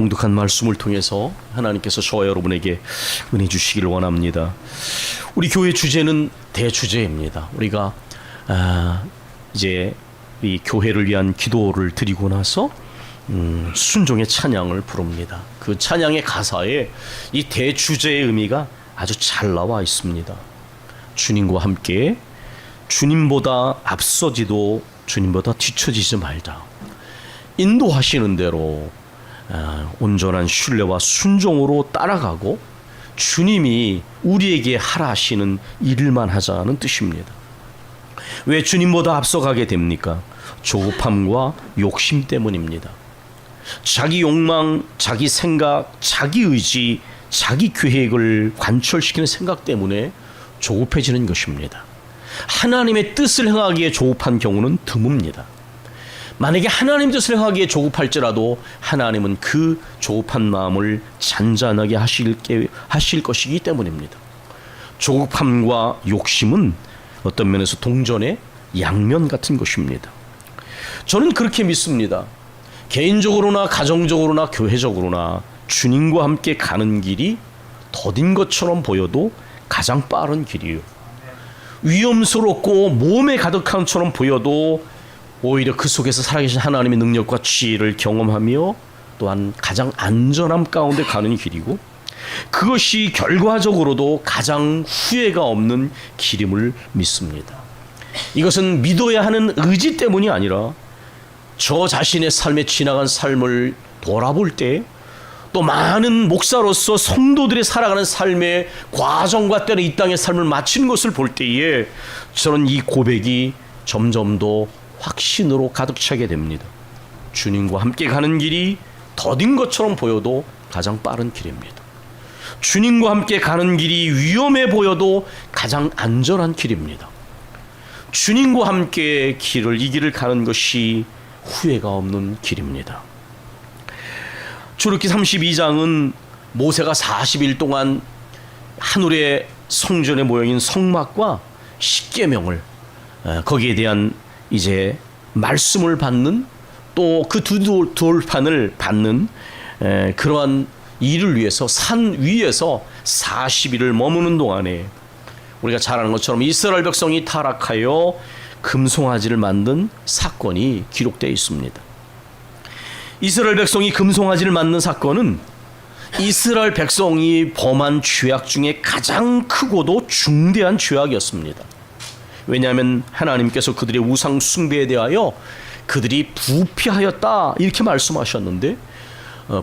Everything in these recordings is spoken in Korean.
봉독한 말씀을 통해서 하나님께서 저와 여러분에게 은혜 주시기를 원합니다. 우리 교회 주제는 대주제입니다. 우리가 이제 이 교회를 위한 기도를 드리고 나서 순종의 찬양을 부릅니다. 그 찬양의 가사에 이 대주제의 의미가 아주 잘 나와 있습니다. 주님과 함께 주님보다 앞서지도 주님보다 뒤처지지 말자. 인도하시는 대로 온전한 신뢰와 순종으로 따라가고 주님이 우리에게 하라 하시는 일만 하자는 뜻입니다. 왜 주님보다 앞서가게 됩니까? 조급함과 욕심 때문입니다. 자기 욕망, 자기 생각, 자기 의지, 자기 계획을 관철시키는 생각 때문에 조급해지는 것입니다. 하나님의 뜻을 행하기에 조급한 경우는 드뭅니다. 만약에 하나님 뜻을 행하기에 조급할지라도 하나님은 그 조급한 마음을 잔잔하게 하실 것이기 때문입니다. 조급함과 욕심은 어떤 면에서 동전의 양면 같은 것입니다. 저는 그렇게 믿습니다. 개인적으로나 가정적으로나 교회적으로나 주님과 함께 가는 길이 더딘 것처럼 보여도 가장 빠른 길이에요. 위험스럽고 몸에 가득한 것처럼 보여도 오히려 그 속에서 살아계신 하나님의 능력과 지혜를 경험하며 또한 가장 안전함 가운데 가는 길이고, 그것이 결과적으로도 가장 후회가 없는 길임을 믿습니다. 이것은 믿어야 하는 의지 때문이 아니라 저 자신의 삶에 지나간 삶을 돌아볼 때, 또 많은 목사로서 성도들이 살아가는 삶의 과정과 때는 이 땅의 삶을 마치는 것을 볼 때에 저는 이 고백이 점점 더 확신으로 가득 차게 됩니다. 주님과 함께 가는 길이 더딘 것처럼 보여도 가장 빠른 길입니다. 주님과 함께 가는 길이 위험해 보여도 가장 안전한 길입니다. 주님과 함께 이 길을 가는 것이 후회가 없는 길입니다. 출애굽기 32장은 모세가 40일 동안 하늘의 성전의 모형인 성막과 십계명을, 거기에 대한 이제 말씀을 받는, 또 그 두 돌판을 받는 그러한 일을 위해서 산 위에서 40일을 머무는 동안에 우리가 잘 아는 것처럼 이스라엘 백성이 타락하여 금송아지를 만든 사건이 기록되어 있습니다. 이스라엘 백성이 금송아지를 만든 사건은 이스라엘 백성이 범한 죄악 중에 가장 크고도 중대한 죄악이었습니다. 왜냐하면 하나님께서 그들의 우상 숭배에 대하여 그들이 부패하였다 이렇게 말씀하셨는데,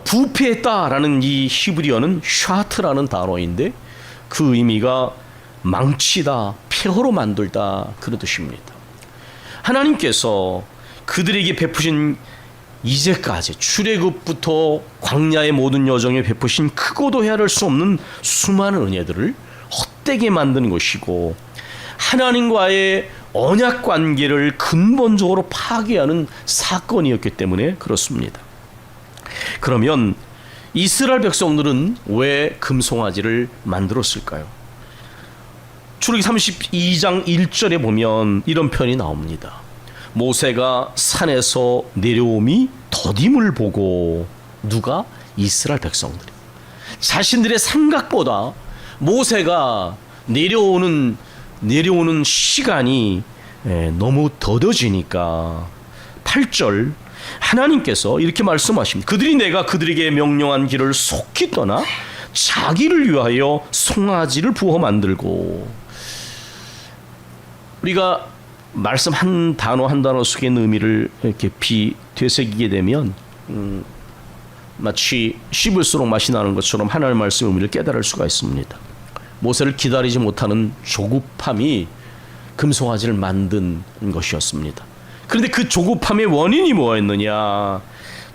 부패했다라는 이 히브리어는 샤트라는 단어인데 그 의미가 망치다, 폐허로 만들다 그런 뜻입니다. 하나님께서 그들에게 베푸신 이제까지 출애굽부터 광야의 모든 여정에 베푸신 크고도 헤아릴 수 없는 수많은 은혜들을 헛되게 만드는 것이고, 하나님과의 언약 관계를 근본적으로 파괴하는 사건이었기 때문에 그렇습니다. 그러면 이스라엘 백성들은 왜 금송아지를 만들었을까요? 출애굽기 32장 1절에 보면 이런 편이 나옵니다. 모세가 산에서 내려옴이 더딤을 보고, 누가? 이스라엘 백성들이 자신들의 생각보다 모세가 내려오는 시간이 너무 더뎌지니까 8절 하나님께서 이렇게 말씀하십니다. 그들이 내가 그들에게 명령한 길을 속히 떠나 자기를 위하여 송아지를 부어 만들고, 우리가 말씀 한 단어 한 단어 속에 있는 의미를 이렇게 되새기게 되면 마치 씹을수록 맛이 나는 것처럼 하나님의 말씀의 의미를 깨달을 수가 있습니다. 모세를 기다리지 못하는 조급함이 금송아지를 만든 것이었습니다. 그런데 그 조급함의 원인이 뭐였느냐?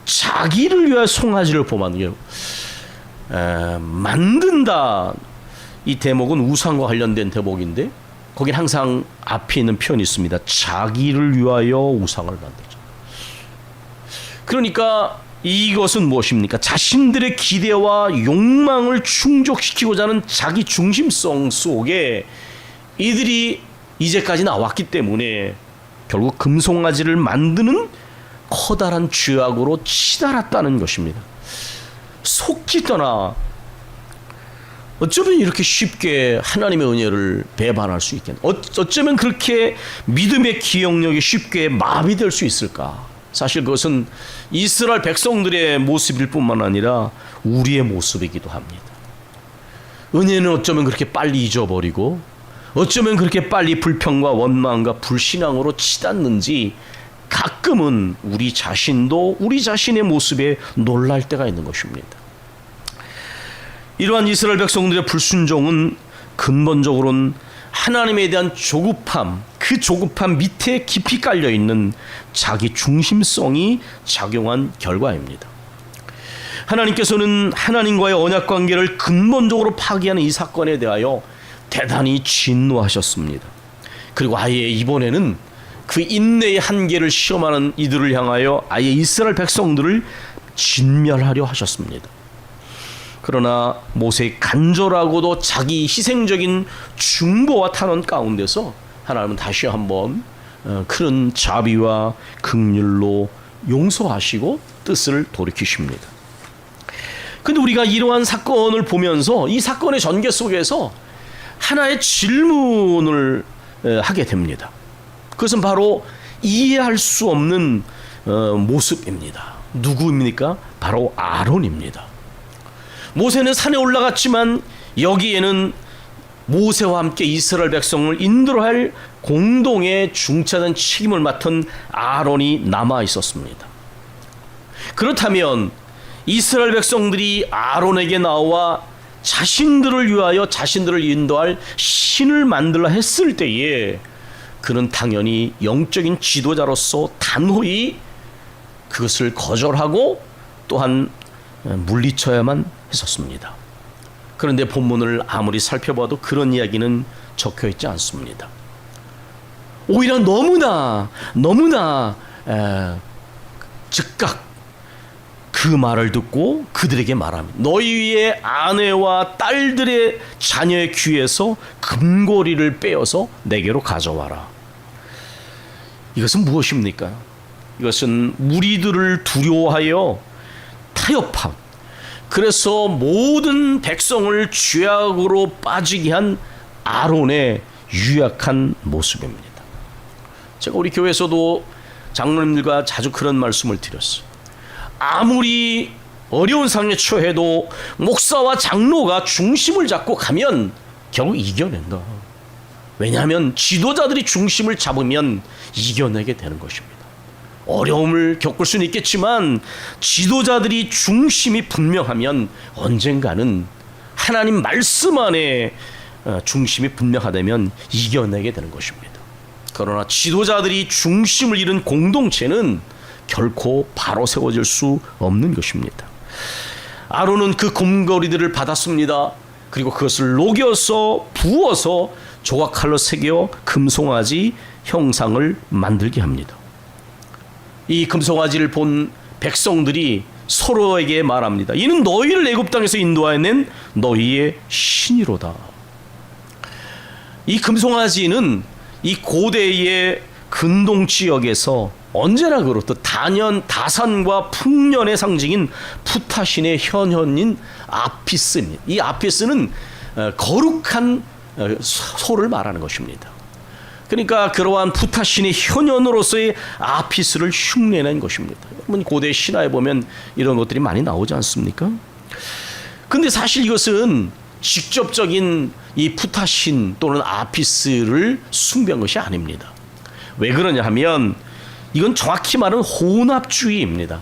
자기를 위하여 송아지를 보면 만든다. 이 대목은 우상과 관련된 대목인데 거긴 항상 앞에 있는 표현이 있습니다. 자기를 위하여 우상을 만들자. 그러니까 이것은 무엇입니까? 자신들의 기대와 욕망을 충족시키고자 하는 자기 중심성 속에 이들이 이제까지 나왔기 때문에 결국 금송아지를 만드는 커다란 죄악으로 치달았다는 것입니다. 속기 떠나 어쩌면 이렇게 쉽게 하나님의 은혜를 배반할 수 있겠나? 어쩌면 그렇게 믿음의 기억력이 쉽게 마비될 수 있을까? 사실 그것은 이스라엘 백성들의 모습일 뿐만 아니라 우리의 모습이기도 합니다. 은혜는 어쩌면 그렇게 빨리 잊어버리고 어쩌면 그렇게 빨리 불평과 원망과 불신앙으로 치닫는지 가끔은 우리 자신도 우리 자신의 모습에 놀랄 때가 있는 것입니다. 이러한 이스라엘 백성들의 불순종은 근본적으로는 하나님에 대한 조급함, 그 조급함 밑에 깊이 깔려있는 자기 중심성이 작용한 결과입니다. 하나님께서는 하나님과의 언약 관계를 근본적으로 파기하는 이 사건에 대하여 대단히 진노하셨습니다. 그리고 아예 이번에는 그 인내의 한계를 시험하는 이들을 향하여 아예 이스라엘 백성들을 진멸하려 하셨습니다. 그러나 모세의 간절하고도 자기 희생적인 중보와 탄원 가운데서 하나님은 다시 한번 큰 자비와 긍휼로 용서하시고 뜻을 돌이키십니다. 근데 우리가 이러한 사건을 보면서 이 사건의 전개 속에서 하나의 질문을 하게 됩니다. 그것은 바로 이해할 수 없는 모습입니다. 누구입니까? 바로 아론입니다. 모세는 산에 올라갔지만 여기에는 모세와 함께 이스라엘 백성을 인도할 공동의 중차된 책임을 맡은 아론이 남아 있었습니다. 그렇다면 이스라엘 백성들이 아론에게 나와 자신들을 위하여 자신들을 인도할 신을 만들라 했을 때에 그는 당연히 영적인 지도자로서 단호히 그것을 거절하고 또한 물리쳐야만 했었습니다. 그런데 본문을 아무리 살펴봐도 그런 이야기는 적혀 있지 않습니다. 오히려 너무나 즉각 그 말을 듣고 그들에게 말합니다. 너희의 아내와 딸들의 자녀의 귀에서 금고리를 빼어서 내게로 가져와라. 이것은 무엇입니까? 이것은 무리들을 두려워하여 타협함, 그래서 모든 백성을 죄악으로 빠지게 한 아론의 유약한 모습입니다. 제가 우리 교회에서도 장로님들과 자주 그런 말씀을 드렸어요. 아무리 어려운 상황에 처해도 목사와 장로가 중심을 잡고 가면 결국 이겨낸다. 왜냐하면 지도자들이 중심을 잡으면 이겨내게 되는 것입니다. 어려움을 겪을 수는 있겠지만 지도자들이 중심이 분명하면 언젠가는 하나님 말씀 안에 중심이 분명하다면 이겨내게 되는 것입니다. 그러나 지도자들이 중심을 잃은 공동체는 결코 바로 세워질 수 없는 것입니다. 아론은 그 금고리들을 받았습니다. 그리고 그것을 녹여서 부어서 조각칼로 새겨 금송아지 형상을 만들게 합니다. 이 금송아지를 본 백성들이 서로에게 말합니다. 이는 너희를 애굽 땅에서 인도하여낸 너희의 신이로다. 이 금송아지는 이 고대의 근동 지역에서 언제나 그렇듯 다산과 풍년의 상징인 푸타신의 현현인 아피스입니다. 이 아피스는 거룩한 소를 말하는 것입니다. 그러니까 그러한 푸타신의 현현으로서의 아피스를 흉내낸 것입니다. 여러분 고대 신화에 보면 이런 것들이 많이 나오지 않습니까? 근데 사실 이것은 직접적인 이 푸타신 또는 아피스를 숭배한 것이 아닙니다. 왜 그러냐 하면 이건 정확히 말하면 혼합주의입니다.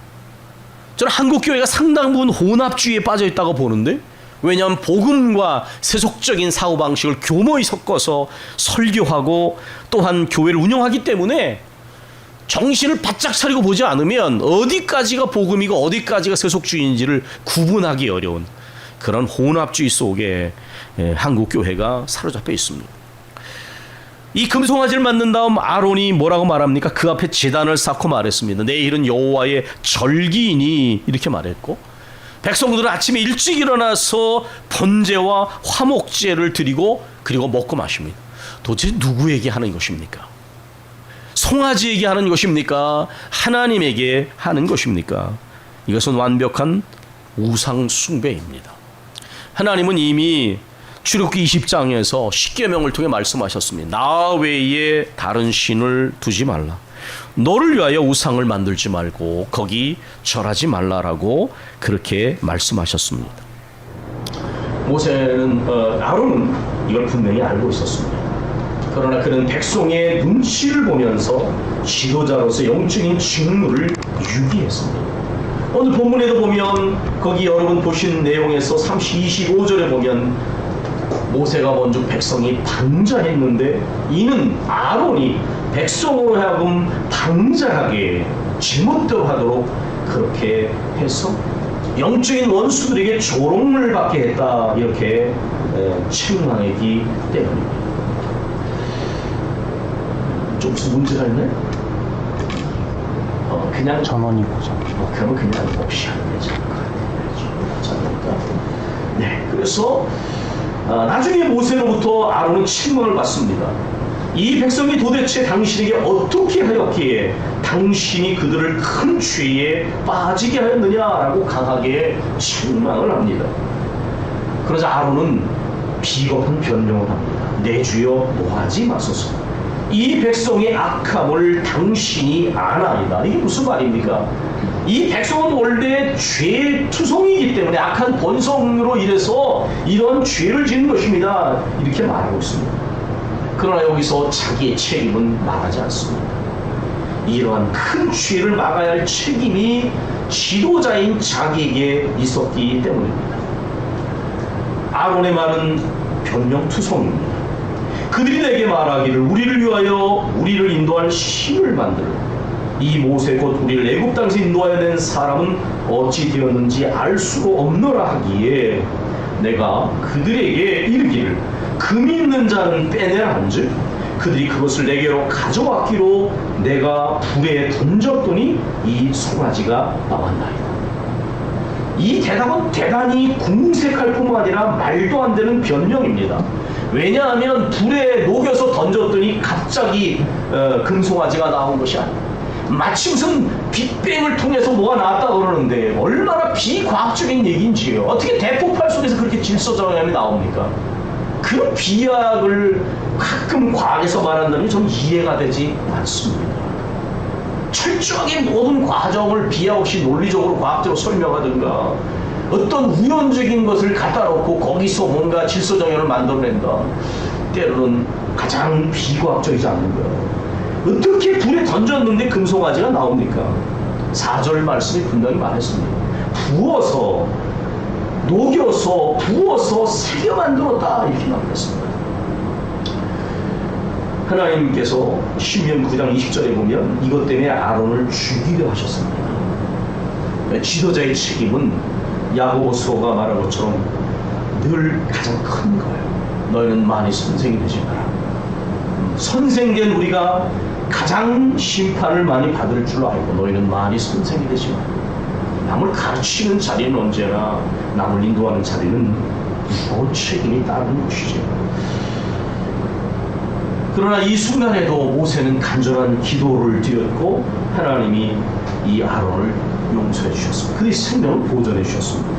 저는 한국교회가 상당 부분 혼합주의에 빠져 있다고 보는데, 왜냐하면 복음과 세속적인 사고방식을 교묘히 섞어서 설교하고 또한 교회를 운영하기 때문에 정신을 바짝 차리고 보지 않으면 어디까지가 복음이고 어디까지가 세속주의인지를 구분하기 어려운 그런 혼합주의 속에 한국교회가 사로잡혀 있습니다. 이 금송아지를 만든 다음 아론이 뭐라고 말합니까? 그 앞에 제단을 쌓고 말했습니다. 내일은 여호와의 절기이니 이렇게 말했고, 백성들은 아침에 일찍 일어나서 번제와 화목제를 드리고 그리고 먹고 마십니다. 도대체 누구에게 하는 것입니까? 송아지에게 하는 것입니까? 하나님에게 하는 것입니까? 이것은 완벽한 우상 숭배입니다. 하나님은 이미 출애굽기 20장에서 십계명을 통해 말씀하셨습니다. 나 외에 다른 신을 두지 말라. 너를 위하여 우상을 만들지 말고 거기 절하지 말라라고 그렇게 말씀하셨습니다. 모세는 아론은 이걸 분명히 알고 있었습니다. 그러나 그는 백성의 눈치를 보면서 지도자로서 영적인 직무를 유기했습니다. 오늘 본문에도 보면 거기 여러분 보신 내용에서 25절에 보면 모세가 먼저 백성이 방자했는데 이는 아론이 백성으로 하여금 방자하게 제멋대로 하도록 그렇게 해서 영적인 원수들에게 조롱을 받게 했다, 이렇게 책망했기 때문입니다. 좀 무슨 문제가 있네? 그냥 전원이 보자. 그러면 그냥 없이 하는 거죠. 네, 그래서 나중에 모세로부터 아론은 책망을 받습니다. 이 백성이 도대체 당신에게 어떻게 하였기에 당신이 그들을 큰 죄에 빠지게 하였느냐라고 강하게 책망을 합니다. 그러자 아론은 비겁한 변명을 합니다. 내 주여 노하지 마소서. 이 백성의 악함을 당신이 아나이다. 이게 무슨 말입니까? 이 백성은 원래 죄의 투성이기 때문에 악한 본성으로 인해서 이런 죄를 짓는 것입니다. 이렇게 말하고 있습니다. 그러나 여기서 자기의 책임은 말하지 않습니다. 이러한 큰 죄를 막아야 할 책임이 지도자인 자기에게 있었기 때문입니다. 아론의 말은 변명투성입니다. 그들이 내게 말하기를 우리를 위하여 우리를 인도할 신을 만들어 이 모세 곧 우리를 애굽 땅에서 인도하여 낸 사람은 어찌 되었는지 알 수가 없노라 하기에 내가 그들에게 이르기를 금이 있는 자는 빼내라 한즉 그들이 그것을 내게로 가져왔기로 내가 불에 던졌더니 이 송아지가 나왔나이다. 이 대답은 대단히 궁색할 뿐만 아니라 말도 안 되는 변명입니다. 왜냐하면 불에 녹여서 던졌더니 갑자기 금송아지가 나온 것이 아닙니다. 마치 무슨 빅뱅을 통해서 뭐가 나왔다 그러는데 얼마나 비과학적인 얘기인지요. 어떻게 대폭발 속에서 그렇게 질서정연이 나옵니까? 그런 비약을 가끔 과학에서 말한다면 좀 이해가 되지 않습니다. 철저하게 모든 과정을 비약 없이 논리적으로 과학적으로 설명하든가 어떤 우연적인 것을 갖다 놓고 거기서 뭔가 질서정연을 만들어낸다. 때로는 가장 비과학적이지 않는가. 어떻게 불에 던졌는데 금송아지가 나옵니까? 4절 말씀이 분명히 말했습니다. 부어서 녹여서 부어서 새겨 만들었다, 이렇게 말했습니다. 하나님께서 신명 9장 20절에 보면 이것 때문에 아론을 죽이려 하셨습니다. 지도자의 책임은 야고보서가 말한 것처럼 늘 가장 큰 거예요. 너희는 많이 선생이 되지 마라. 선생된 우리가 가장 심판을 많이 받을 줄 알고 너희는 많이 선생이 되지 마라. 남을 가르치는 자리는 언제나 남을 인도하는 자리는 무거운 책임이 따르는 것이죠. 그러나 이 순간에도 모세는 간절한 기도를 드렸고 하나님이 이 아론을 용서해 주셨습니다. 그의 생명을 보존해 주셨습니다.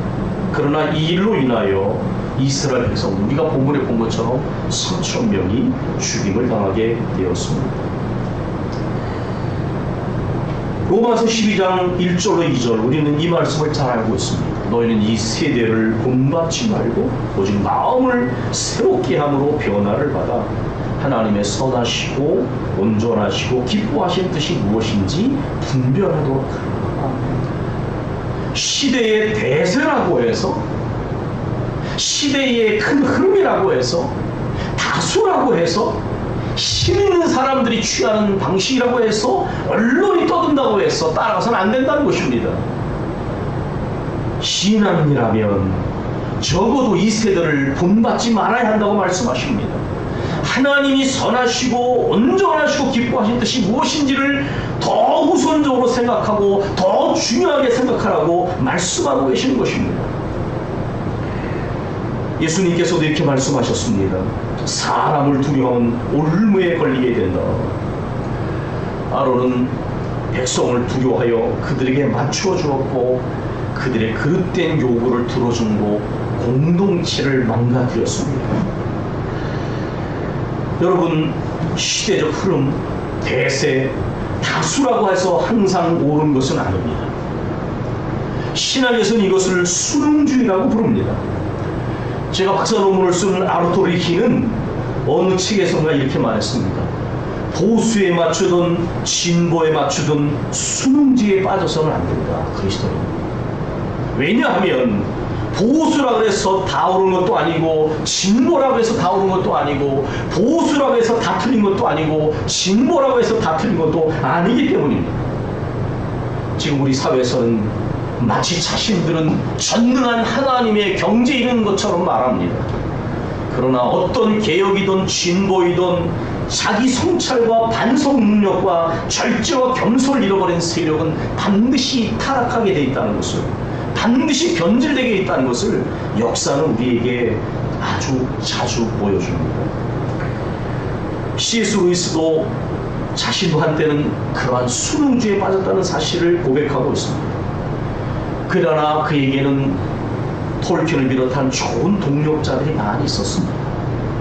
그러나 이 일로 인하여 이스라엘 백성, 우리가 본문에 본 것처럼 3,000명이 죽임을 당하게 되었습니다. 로마서 12장 1절로 2절, 우리는 이 말씀을 잘 알고 있습니다. 너희는 이 세대를 본받지 말고 오직 마음을 새롭게 함으로 변화를 받아 하나님의 선하시고 온전하시고 기뻐하신 뜻이 무엇인지 분별하도록 하라. 시대의 대세라고 해서, 시대의 큰 흐름이라고 해서, 다수라고 해서, 힘 있는 사람들이 취하는 방식이라고 해서, 언론이 떠든다고 해서 따라가서는 안 된다는 것입니다. 신앙인이라면 적어도 이 세대를 본받지 말아야 한다고 말씀하십니다. 하나님이 선하시고 온전하시고 기뻐하신 뜻이 무엇인지를 더 우선적으로 생각하고 더 중요하게 생각하라고 말씀하고 계시는 것입니다. 예수님께서도 이렇게 말씀하셨습니다. 사람을 두려워하면 올무에 걸리게 된다. 아론은 백성을 두려워하여 그들에게 맞추어 주었고 그들의 그릇된 요구를 들어줌으로 공동체를 망가뜨렸습니다. 여러분, 시대적 흐름, 대세, 다수라고 해서 항상 옳은 것은 아닙니다. 신학에서는 이것을 수능주의라고 부릅니다. 제가 박사 논문을 쓴 아르토 리히는 어느 책에선가 이렇게 말했습니다. 보수에 맞추든 진보에 맞추든 수능지에 빠져서는 안 된다, 그리스도는. 왜냐하면 보수라고 해서 다 옳은 것도 아니고, 진보라고 해서 다 옳은 것도 아니고, 보수라고 해서 다 틀린 것도 아니고, 진보라고 해서 다 틀린 것도 아니기 때문입니다. 지금 우리 사회에서는 마치 자신들은 전능한 하나님의 경지에 있는 것처럼 말합니다. 그러나 어떤 개혁이든 진보이든 자기 성찰과 반성 능력과 절제와 겸손을 잃어버린 세력은 반드시 타락하게 돼 있다는 것을, 반드시 변질되게 있다는 것을 역사는 우리에게 아주 자주 보여줍니다. C.S. 루이스도 자신도 한때는 그러한 수능주의에 빠졌다는 사실을 고백하고 있습니다. 그러나 그에게는 톨킨을 비롯한 좋은 동력자들이 많이 있었습니다.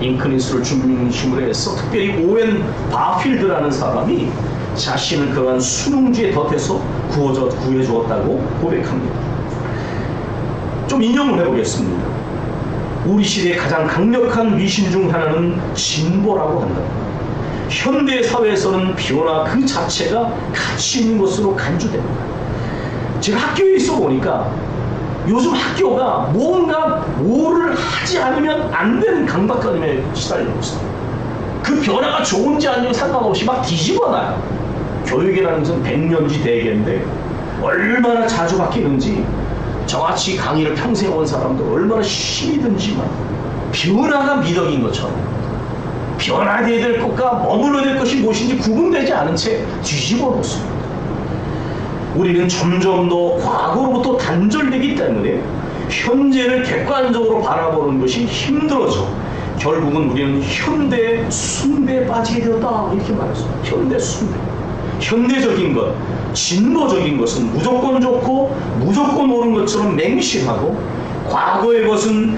잉크니스를 중심으로 해서 특별히 오웬 바필드라는 사람이 자신을 그러한 수능주의에 덫에서 구해주었다고 고백합니다. 좀 인용을 해보겠습니다. 우리 시대의 가장 강력한 위신 중 하나는 진보라고 한다. 현대 사회에서는 변화 그 자체가 가치 있는 것으로 간주됩니다. 제가 학교에 있어 보니까 요즘 학교가 뭔가 뭐를 하지 않으면 안 되는 강박관념에 시달리고 있어요. 그 변화가 좋은지 아닌지 상관없이 막 뒤집어놔요. 교육이라는 것은 백년지 대계인데 얼마나 자주 바뀌는지, 저같이 강의를 평생 온 사람도 얼마나 시이든지만 변화가 미덕인 것처럼 변화되어야 될 것과 머물러야 될 것이 무엇인지 구분되지 않은 채 뒤집어 놓습니다. 우리는 점점 더 과거로부터 단절되기 때문에 현재를 객관적으로 바라보는 것이 힘들어져 결국은 우리는 현대 순대에 빠지게 되었다, 이렇게 말했습니다. 현대 순대. 현대적인 것, 진보적인 것은 무조건 좋고 무조건 옳은 것처럼 맹신하고, 과거의 것은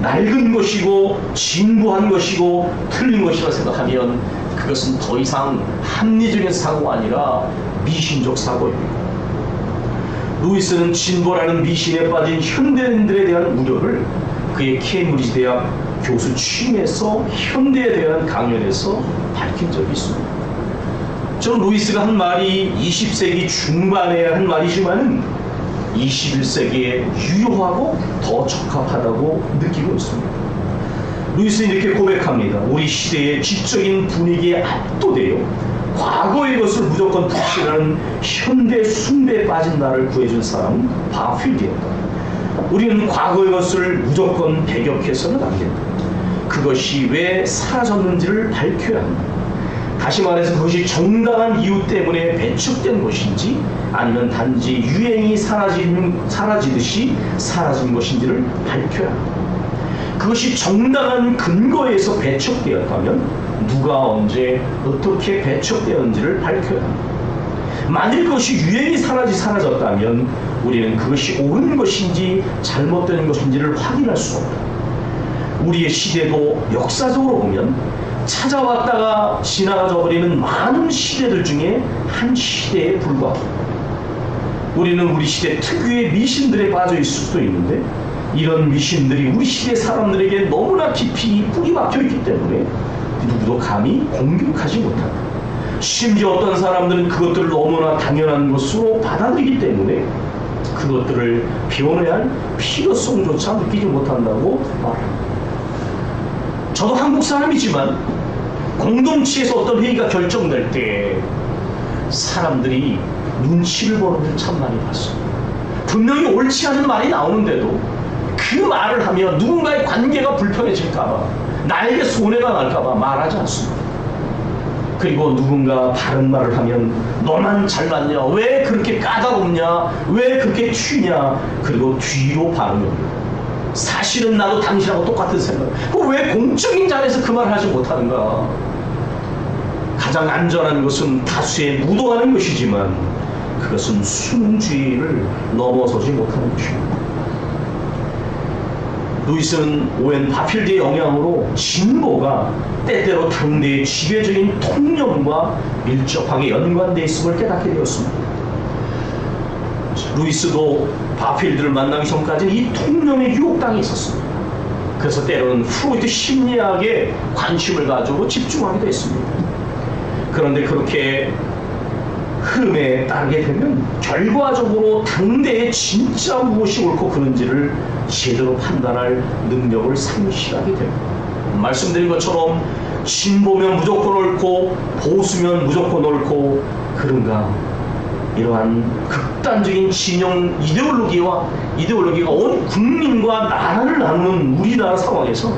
낡은 것이고 진부한 것이고 틀린 것이라 생각하면 그것은 더 이상 합리적인 사고가 아니라 미신적 사고입니다. 루이스는 진보라는 미신에 빠진 현대인들에 대한 우려를 그의 케임브리지 대학 교수 취임에서 현대에 대한 강연에서 밝힌 적이 있습니다. 저는 루이스가 한 말이 20세기 중반에 한 말이지만 21세기에 유효하고 더 적합하다고 느끼고 있습니다. 루이스는 이렇게 고백합니다. 우리 시대의 지적인 분위기에 압도되어 과거의 것을 무조건 푸시라는 현대 숭배에 빠진 나를 구해준 사람은 바필드였다. 우리는 과거의 것을 무조건 배격해서는 안 된다. 그것이 왜 사라졌는지를 밝혀야 한다. 다시 말해서 그것이 정당한 이유 때문에 배척된 것인지 아니면 단지 유행이 사라지듯이 사라진 것인지를 밝혀야 한다. 그것이 정당한 근거에서 배척되었다면 누가 언제 어떻게 배척되었는지를 밝혀야 합니다. 만일 그것이 유행이 사라졌다면 우리는 그것이 옳은 것인지 잘못된 것인지를 확인할 수 없다. 우리의 시대도 역사적으로 보면 찾아왔다가 지나가져 버리는 많은 시대들 중에 한 시대에 불과합니다. 우리는 우리 시대 특유의 미신들에 빠져 있을 수도 있는데 이런 미신들이 우리 시대 사람들에게 너무나 깊이 뿌리 박혀 있기 때문에 누구도 감히 공격하지 못한다. 심지어 어떤 사람들은 그것들을 너무나 당연한 것으로 받아들이기 때문에 그것들을 변해할 필요성조차 느끼지 못한다고 말합니다. 저도 한국 사람이지만 공동체에서 어떤 회의가 결정될 때 사람들이 눈치를 보는 걸 참 많이 봤습니다. 분명히 옳지 않은 말이 나오는데도 그 말을 하면 누군가의 관계가 불편해질까봐, 나에게 손해가 날까봐 말하지 않습니다. 그리고 누군가 다른 말을 하면 너만 잘났냐, 왜 그렇게 까다롭냐, 왜 그렇게 튀냐, 그리고 뒤로 반응합니다. 사실은 나도 당신하고 똑같은 생각. 왜 공적인 자리에서 그 말을 하지 못하는가? 가장 안전한 것은 다수에 묻어가는 것이지만 그것은 순응주의를 넘어서지 못하는 것입니다. 루이스는 오웬 바필드의 영향으로 진보가 때때로 당대의 지배적인 통념과 밀접하게 연관되어 있음을 깨닫게 되었습니다. 루이스도 바필드를 만나기 전까지는 이 통념의 유혹당에 있었습니다. 그래서 때로는 프로이트 심리학에 관심을 가지고 집중하기도 했습니다. 그런데 그렇게 흐름에 따르게 되면 결과적으로 당대에 진짜 무엇이 옳고 그른지를 제대로 판단할 능력을 상실하게 됩니다. 말씀드린 것처럼 진보면 무조건 옳고 보수면 무조건 옳고 그런가, 이러한 극단적인 진영 이데올로기가 온 국민과 나라를 나누는 우리나라 상황에서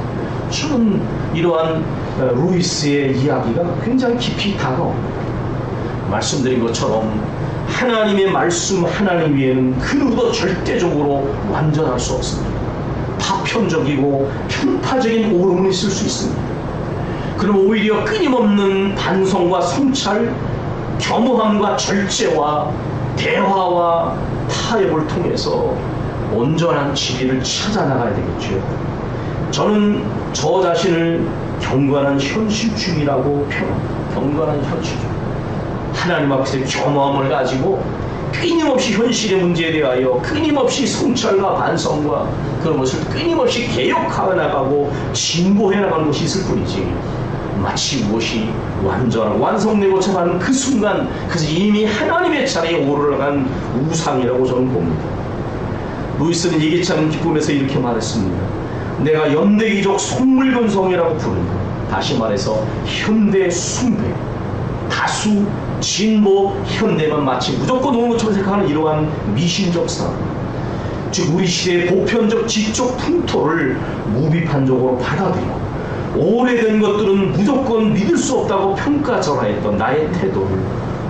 저는 이러한 루이스의 이야기가 굉장히 깊이 다가옵니다. 말씀드린 것처럼 하나님의 말씀 하나님 위에는 그 누구도 절대적으로 완전할 수 없습니다. 파편적이고 편파적인 오름을 있을 수 있습니다. 그럼 오히려 끊임없는 반성과 성찰, 겸허함과 절제와 대화와 타협을 통해서 온전한 진리를 찾아나가야 되겠죠. 저는 저 자신을 경건한 현실주의라고 표현합니다. 경건한 현실주의. 하나님 앞에서 겸허함을 가지고 끊임없이 현실의 문제에 대하여 끊임없이 성찰과 반성과 그런 것을 끊임없이 개혁하여 나가고 진보해 나가는 것이 있을 뿐이지, 마치 무엇이 완전하고 완성되고자 하는 그 순간 그것이 이미 하나님의 자리에 오르러간 우상이라고 저는 봅니다. 루이스는 예기치 않은 기쁨에서 이렇게 말했습니다. 내가 연대기적 속물건성이라고 부른다. 다시 말해서 현대 숭배, 다수 진보 현대만 마치 무조건 옳은 것처럼 생각하는 이러한 미신적 사람, 즉 우리 시대의 보편적 지적 풍토를 무비판적으로 받아들여 오래된 것들은 무조건 믿을 수 없다고 평가절하했던 나의 태도를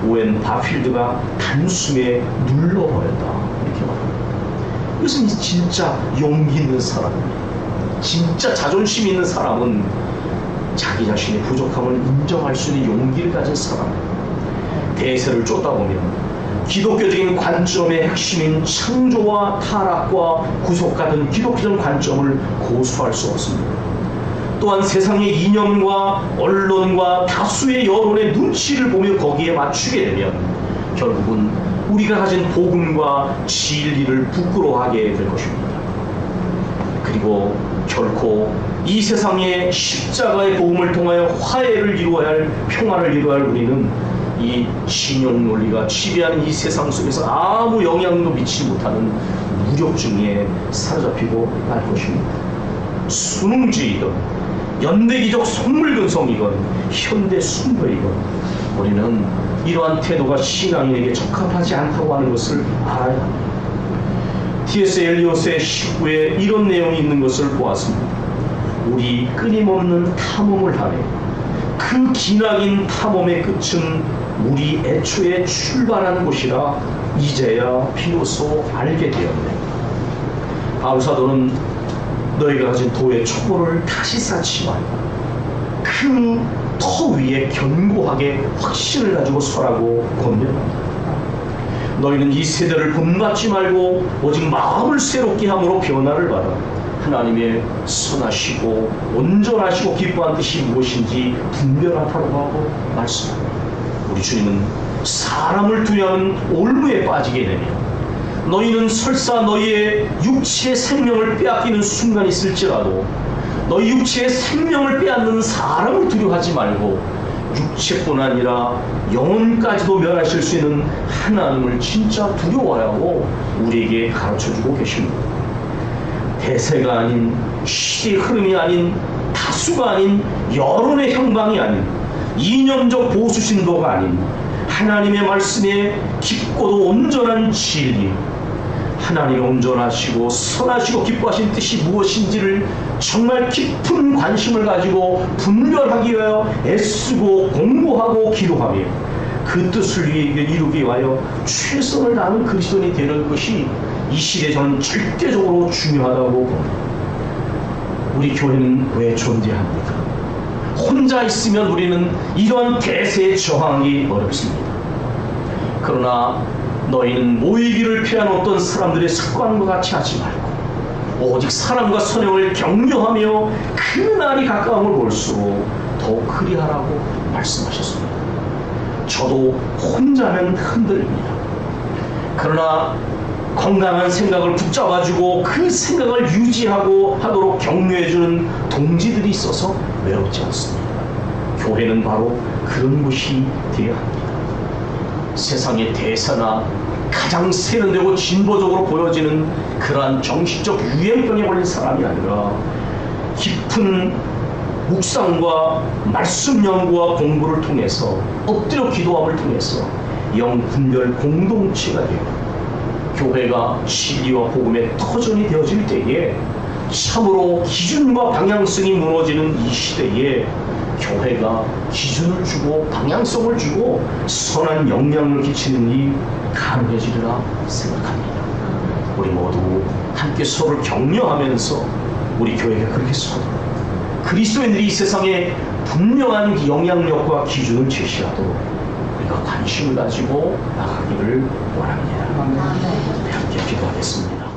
오웬 바필드가 단숨에 눌러버렸다, 이렇게 말합니다. 이것은 진짜 용기 있는 사람입니다. 진짜 자존심 있는 사람은 자기 자신의 부족함을 인정할 수 있는 용기를 가진 사람입니다. 대세를 쫓다 보면 기독교적인 관점의 핵심인 창조와 타락과 구속 같은 기독교적 관점을 고수할 수 없습니다. 또한 세상의 이념과 언론과 다수의 여론의 눈치를 보며 거기에 맞추게 되면 결국은 우리가 가진 복음과 진리를 부끄러워하게 될 것입니다. 그리고 결코 이 세상의 십자가의 복음을 통하여 화해를 이루어야 할, 평화를 이루어야 할 우리는 이 신용 논리가 지배하는 이 세상 속에서 아무 영향도 미치지 못하는 무력증에 사로잡히고 말 것입니다. 순응주의든 연대기적 속물근성이건 현대 숭배이건 우리는 이러한 태도가 신앙인에게 적합하지 않다고 하는 것을 알아야 합니다. T.S. 엘리엇의 19에 이런 내용이 있는 것을 보았습니다. 우리 끊임없는 탐험을 하네. 그 기나긴 탐험의 끝은 우리 애초에 출발한 곳이라 이제야 비로소 알게 되었네. 바울사도는 너희가 가진 도의 촛불을 다시 쌓지 말고 그 터 위에 견고하게 확신을 가지고 서라고 권면합니다. 너희는 이 세대를 본받지 말고 오직 마음을 새롭게 함으로 변화를 받아 하나님의 선하시고 온전하시고 기뻐한 뜻이 무엇인지 분별하라고 하고 말씀합니다. 우리 주님은 사람을 두려워하는 올무에 빠지게 되며 너희는 설사 너희의 육체의 생명을 빼앗기는 순간이 있을지라도 너희 육체의 생명을 빼앗는 사람을 두려워하지 말고 육체뿐 아니라 영혼까지도 멸하실 수 있는 하나님을 진짜 두려워하라고 우리에게 가르쳐주고 계십니다. 대세가 아닌, 시대의 흐름이 아닌, 다수가 아닌, 여론의 형방이 아닌, 이념적 보수 신도가 아닌 하나님의 말씀에 깊고도 온전한 진리, 하나님의 온전하시고 선하시고 기뻐하신 뜻이 무엇인지를 정말 깊은 관심을 가지고 분별하기 위하여 애쓰고 공부하고 기도하며 그 뜻을 이루기 위하여 최선을 다하는 그리스도인이 되는 것이 이 시대에 저는 절대적으로 중요하다고 봅니다. 우리 교회는 왜 존재합니까? 혼자 있으면 우리는 이러한 대세에 저항하기 어렵습니다. 그러나 너희는 모이기를 피한 어떤 사람들의 습관과 같이 하지 말고 오직 사랑과 선행을 격려하며 그 날이 가까움을 볼수록 더 그리하라고 말씀하셨습니다. 저도 혼자면 흔들립니다. 그러나 건강한 생각을 붙잡아주고 그 생각을 유지하고 하도록 격려해주는 동지들이 있어서 외롭지 않습니다. 교회는 바로 그런 곳이 되어야 합니다. 세상의 대사나 가장 세련되고 진보적으로 보여지는 그러한 정신적 유행병에 걸린 사람이 아니라 깊은 묵상과 말씀 연구와 공부를 통해서 엎드려 기도함을 통해서 영 분별 공동체가 되어 교회가 진리와 복음의 터전이 되어질 때에 참으로 기준과 방향성이 무너지는 이 시대에 교회가 기준을 주고 방향성을 주고 선한 영향을 끼치는 일이 가능해지리라 생각합니다. 우리 모두 함께 서로를 격려하면서 우리 교회가 그렇게 서도록 그리스도인들이 이 세상에 분명한 영향력과 기준을 제시하도록 우리가 관심을 가지고 나가기를 원합니다. 함께 기도하겠습니다.